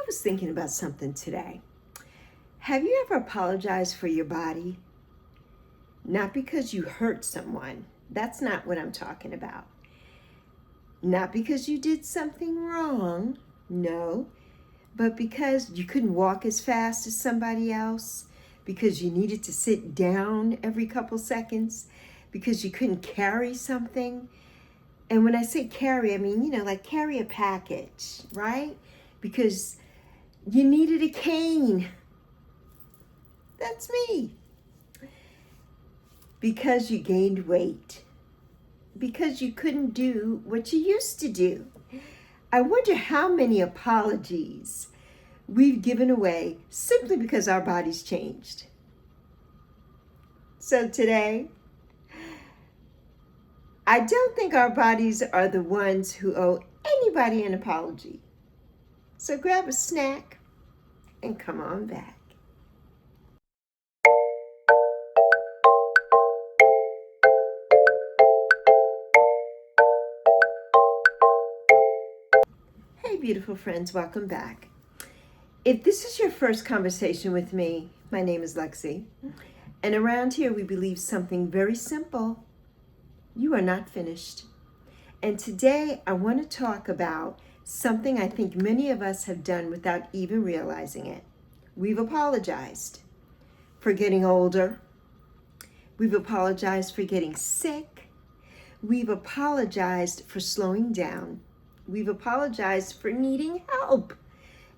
was thinking about something today. Have you ever apologized for your body? Not because you hurt someone. That's not what I'm talking about. Not because you did something wrong. No. But because you couldn't walk as fast as somebody else. Because you needed to sit down every couple seconds. Because you couldn't carry something. And when I say carry, I mean, like carry a package, right? Because you needed a cane. That's me. Because you gained weight. Because you couldn't do what you used to do. I wonder how many apologies we've given away simply because our bodies changed. So today, I don't think our bodies are the ones who owe anybody an apology. So grab a snack and come on back. Hey, beautiful friends, welcome back. If this is your first conversation with me, my name is Lexi, and around here we believe something very simple. You are not finished. And today I want to talk about something I think many of us have done without even realizing it. We've apologized for getting older. We've apologized for getting sick. We've apologized for slowing down. We've apologized for needing help.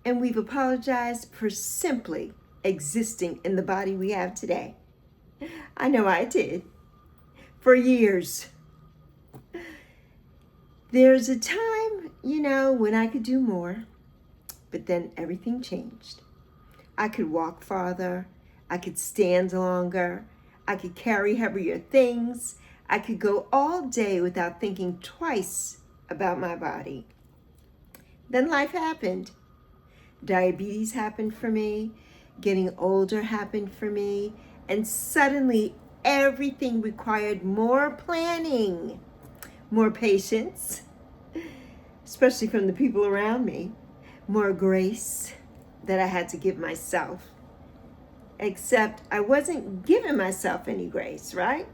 And we've apologized for simply existing in the body we have today. I know I did. For years. There's a time, when I could do more, but then everything changed. I could walk farther. I could stand longer. I could carry heavier things. I could go all day without thinking twice about my body. Then life happened. Diabetes happened for me. Getting older happened for me. And suddenly everything required more planning, more patience, especially from the people around me, more grace that I had to give myself. Except I wasn't giving myself any grace, right?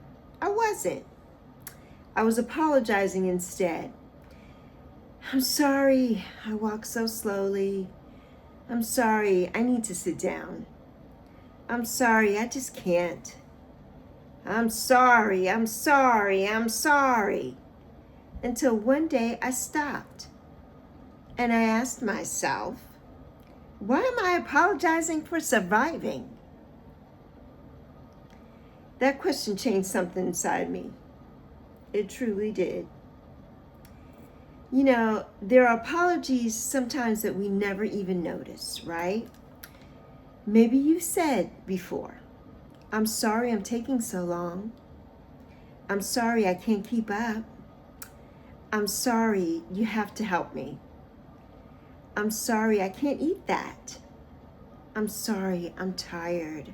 I wasn't. I was apologizing instead. I'm sorry, I walk so slowly. I'm sorry, I need to sit down. I'm sorry, I just can't. I'm sorry. Until one day I stopped and I asked myself, why am I apologizing for surviving? That question changed something inside me. It truly did. There are apologies sometimes that we never even notice, right? Maybe you said before, I'm sorry I'm taking so long. I'm sorry I can't keep up. I'm sorry you have to help me. I'm sorry I can't eat that. I'm sorry I'm tired.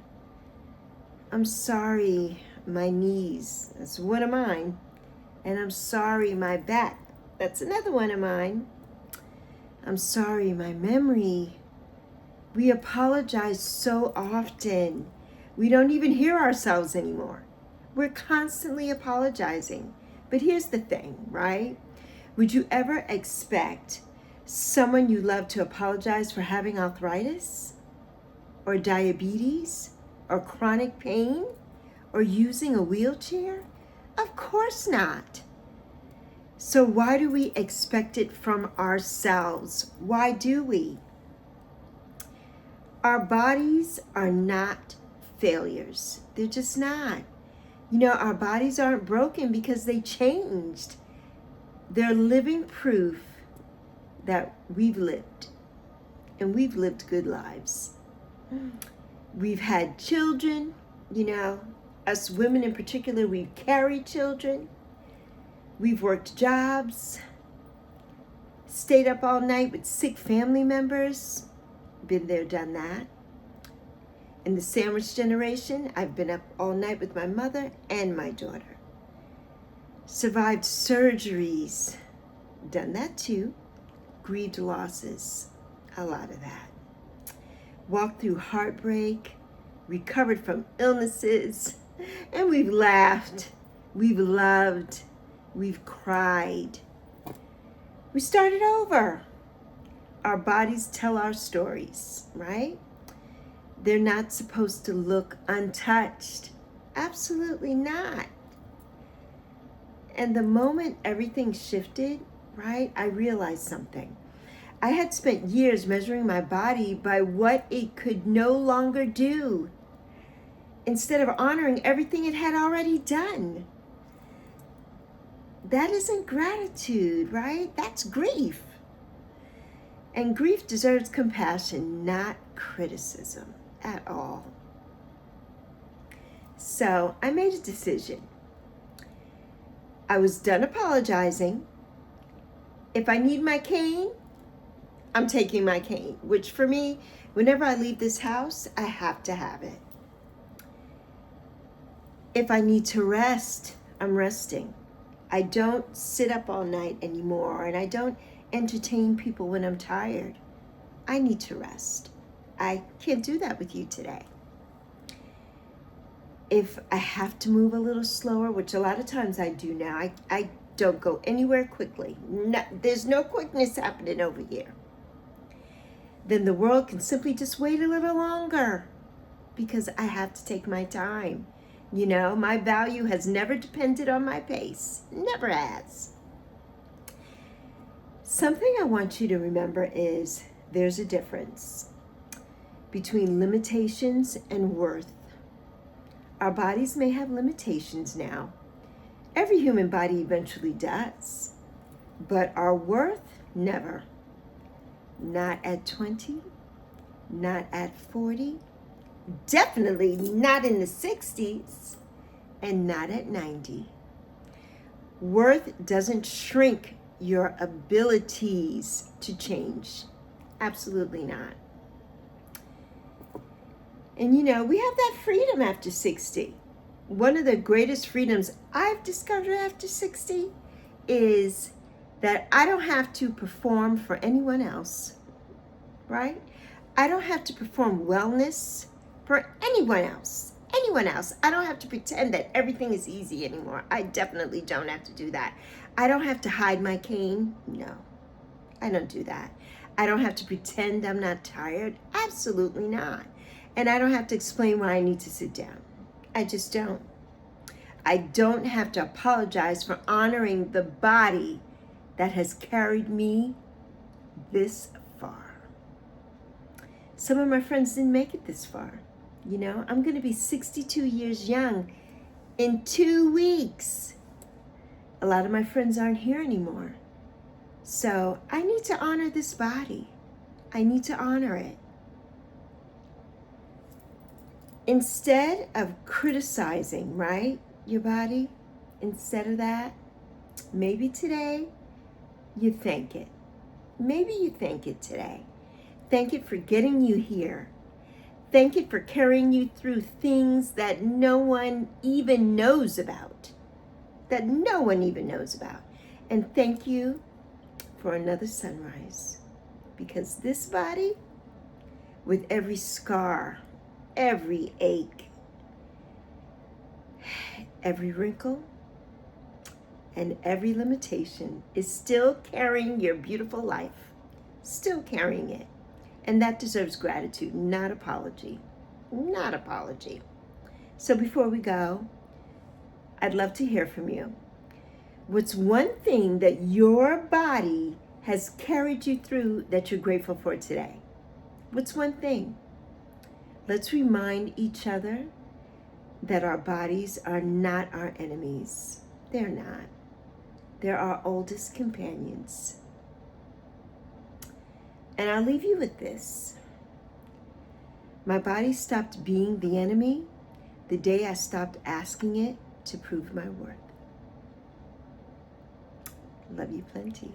I'm sorry my knees, that's one of mine. And I'm sorry my back, that's another one of mine. I'm sorry my memory. We apologize so often. We don't even hear ourselves anymore. We're constantly apologizing. But here's the thing, right? Would you ever expect someone you love to apologize for having arthritis or diabetes or chronic pain or using a wheelchair? Of course not. So why do we expect it from ourselves? Why do we? Our bodies are not failures. They're just not. Our bodies aren't broken because they changed. They're living proof that we've lived, and we've lived good lives. We've had children, us women in particular, we've carried children. We've worked jobs, stayed up all night with sick family members. Been there, done that. In the sandwich generation, I've been up all night with my mother and my daughter. Survived surgeries, done that too. Grieved losses. a lot of that. Walked through heartbreak, recovered from illnesses, and we've laughed, we've loved, we've cried. We started over. Our bodies tell our stories, right? They're not supposed to look untouched. Absolutely not. And the moment everything shifted, right, I realized something. I had spent years measuring my body by what it could no longer do, instead of honoring everything it had already done. That isn't gratitude, right? That's grief. And grief deserves compassion, not criticism at all. So I made a decision. I was done apologizing. If I need my cane, I'm taking my cane, which for me, whenever I leave this house, I have to have it. If I need to rest, I'm resting. I don't sit up all night anymore, and I don't entertain people when I'm tired. I need to rest. I can't do that with you today. If I have to move a little slower, which a lot of times I do now, I don't go anywhere quickly. No, there's no quickness happening over here. Then the world can simply just wait a little longer because I have to take my time. You know, my value has never depended on my pace. Never has. Something I want you to remember is there's a difference between limitations and worth. Our bodies may have limitations now. Every human body eventually does. But our worth, never. Not at 20, not at 40, definitely not in the 60s, and not at 90. Worth doesn't shrink your abilities to change. Absolutely not. And you know, we have that freedom after 60. One of the greatest freedoms I've discovered after 60 is that I don't have to perform for anyone else, right? I don't have to perform wellness for anyone else. Anyone else. I don't have to pretend that everything is easy anymore. I definitely don't have to do that. I don't have to hide my cane. No, I don't do that. I don't have to pretend I'm not tired. Absolutely not. And I don't have to explain why I need to sit down. I just don't. I don't have to apologize for honoring the body that has carried me this far. Some of my friends didn't make it this far. You know, I'm going to be 62 years young in 2 weeks. A lot of my friends aren't here anymore. So I need to honor this body. I need to honor it. Instead of criticizing, right, your body, instead of that, maybe today you thank it. Maybe you thank it today. Thank it for getting you here. Thank it for carrying you through things that no one even knows about. That no one even knows about. And thank you for another sunrise. Because this body, with every scar, every ache, every wrinkle, and every limitation, is still carrying your beautiful life. Still carrying it. And that deserves gratitude, not apology. Not apology. So before we go, I'd love to hear from you. What's one thing that your body has carried you through that you're grateful for today? What's one thing? Let's remind each other that our bodies are not our enemies. They're not. They're our oldest companions. And I'll leave you with this. My body stopped being the enemy the day I stopped asking it to prove my worth. Love you plenty.